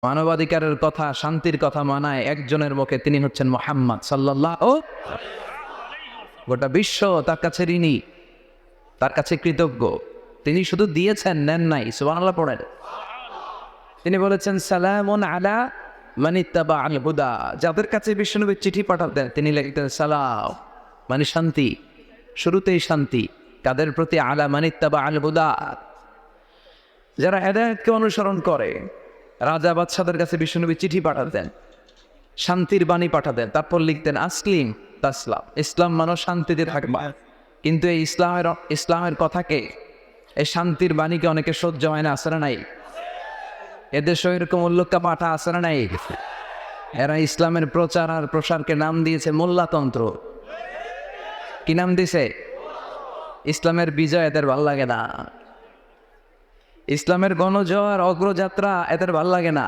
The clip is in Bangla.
মানবাধিকারের কথা, শান্তির কথা মানায় একজনের মুখে, তিনি হচ্ছেন মুহাম্মদ সাল্লাল্লাহু। গোটা বিশ্ব তার কাছে ঋণী, তার কাছে কৃতজ্ঞ। তিনি শুধু দিয়েছেন, নেন নাই। সুবহানাল্লাহ পড়েন। তিনি বলেছেন সালামুন আলা মান ইত্তাবা আল হুদা। যাদের কাছে বিশ্বনবী চিঠি পাঠাতেন তিনি লিখতেন সালাম, মানে শান্তি, শুরুতেই শান্তি। কাদের প্রতি? আলা মান ইত্তাবা আল হুদা, যারা হেদায়েতকে অনুসরণ করে। রাজা বাদশাদের কাছে বিশ্বনবী চিঠি পাঠাতেন, শান্তির বাণী পাঠাতেন, তারপর লিখতেন আসলিম তাসলাম, ইসলাম মানো শান্তিতে থাকবা। কিন্তু এই ইসলামের কথাকে, এই শান্তির বাণীকে অনেকে সহ্য হয় না, আসে না নাই? এদেশে এরকম উল্লুক্কা পাঠা আছে না নাই? এরা ইসলামের প্রচার আর প্রসারকে নাম দিয়েছে মোল্লাতন্ত্র। কি নাম দিছে? ইসলামের বিজয় এদের ভাল লাগে না, ইসলামের গণজোয়ার অগ্রযাত্রা এদের ভাল লাগে না।